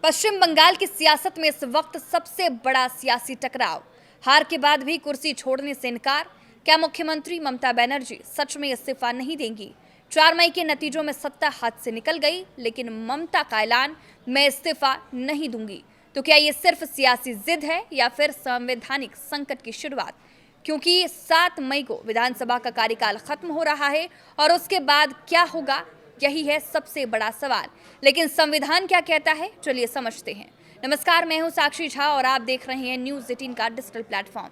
पश्चिम बंगाल की सियासत में इस वक्त सबसे बड़ा सियासी टकराव। हार के बाद भी कुर्सी छोड़ने से इनकार। क्या मुख्यमंत्री ममता बनर्जी सच में इस्तीफा नहीं देंगी? 4 मई के नतीजों में सत्ता हाथ से निकल गई, लेकिन ममता का ऐलान, मैं इस्तीफा नहीं दूंगी। तो क्या ये सिर्फ सियासी जिद है या फिर संवैधानिक संकट की शुरुआत? क्योंकि 7 मई को विधानसभा का कार्यकाल खत्म हो रहा है और उसके बाद क्या होगा, यही है सबसे बड़ा सवाल। लेकिन संविधान क्या कहता है, चलिए समझते हैं। नमस्कार, मैं हूं साक्षी झा और आप देख रहे हैं न्यूज़ 18 का डिजिटल प्लेटफॉर्म।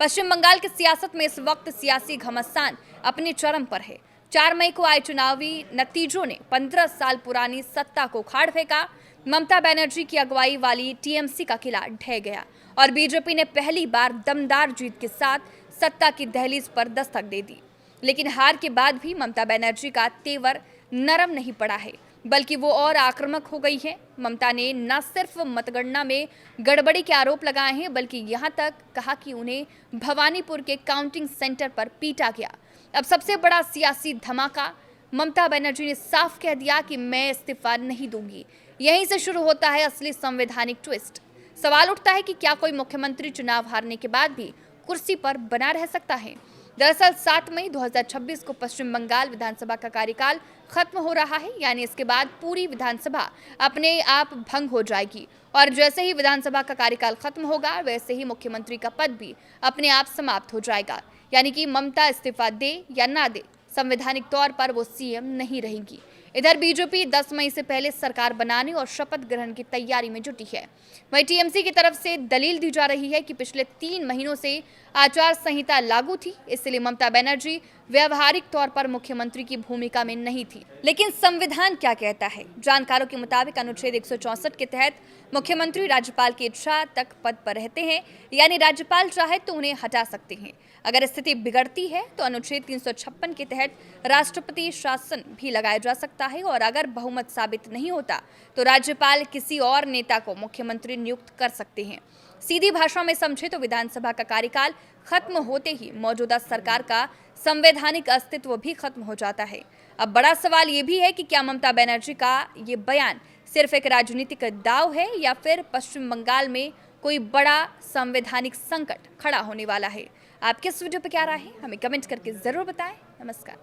पश्चिम बंगाल की सियासत में इस वक्त सियासी घमासान अपने चरम पर है। 4 मई को आए चुनावी नतीजों ने 15 साल पुरानी सत्ता को उखाड़ फेंका। ममता बनर्जी की अगुवाई वाली टीएमसी का किला ढह गया और बीजेपी ने पहली बार दमदार जीत के साथ सत्ता की दहलीज पर दस्तक दे दी। लेकिन हार के बाद भी ममता बनर्जी का तेवर नरम नहीं पड़ा है, बल्कि वो और आक्रामक हो गई है। ममता ने न सिर्फ मतगणना में गड़बड़ी के आरोप लगाए हैं, बल्कि यहां तक कहा कि उन्हें भवानीपुर के काउंटिंग सेंटर पर पीटा गया। अब सबसे बड़ा सियासी धमाका, ममता बनर्जी ने साफ कह दिया कि मैं इस्तीफा नहीं दूंगी। यहीं से शुरू होता है असली संवैधानिक ट्विस्ट। सवाल उठता है कि क्या कोई मुख्यमंत्री चुनाव हारने के बाद भी कुर्सी पर बना रह सकता है? दरअसल 7 मई 2026 को पश्चिम बंगाल विधानसभा का कार्यकाल खत्म हो रहा है, यानी इसके बाद पूरी विधानसभा अपने आप भंग हो जाएगी और जैसे ही विधानसभा का कार्यकाल खत्म होगा, वैसे ही मुख्यमंत्री का पद भी अपने आप समाप्त हो जाएगा। यानी कि ममता इस्तीफा दे या ना दे, संवैधानिक तौर पर वो सीएम नहीं रहेंगी। इधर बीजेपी 10 मई से पहले सरकार बनाने और शपथ ग्रहण की तैयारी में जुटी है। वहीं टीएमसी की तरफ से दलील दी जा रही है कि पिछले 3 महीनों से आचार संहिता लागू थी, इसलिए ममता बनर्जी व्यवहारिक तौर पर मुख्यमंत्री की भूमिका में नहीं थी। लेकिन संविधान क्या कहता है? जानकारों के मुताबिक अनुच्छेद 164 के तहत मुख्यमंत्री राज्यपाल की इच्छा तक पद पर रहते हैं, यानी राज्यपाल चाहे तो उन्हें हटा सकते हैं। अगर स्थिति बिगड़ती है तो अनुच्छेद 356 के तहत राष्ट्रपति शासन भी लगाया जा सकता है और अगर बहुमत साबित नहीं होता तो राज्यपाल किसी और नेता को मुख्यमंत्री नियुक्त कर सकते हैं। सीधी भाषा में समझे तो विधानसभा का कार्यकाल खत्म होते ही मौजूदा सरकार का संवैधानिक अस्तित्व भी खत्म हो जाता है। अब बड़ा सवाल ये भी है कि क्या ममता बनर्जी का ये बयान सिर्फ एक राजनीतिक दांव है या फिर पश्चिम बंगाल में कोई बड़ा संवैधानिक संकट खड़ा होने वाला है? आपके इस वीडियो पर क्या राय है, हमें कमेंट करके जरूर बताएं। नमस्कार।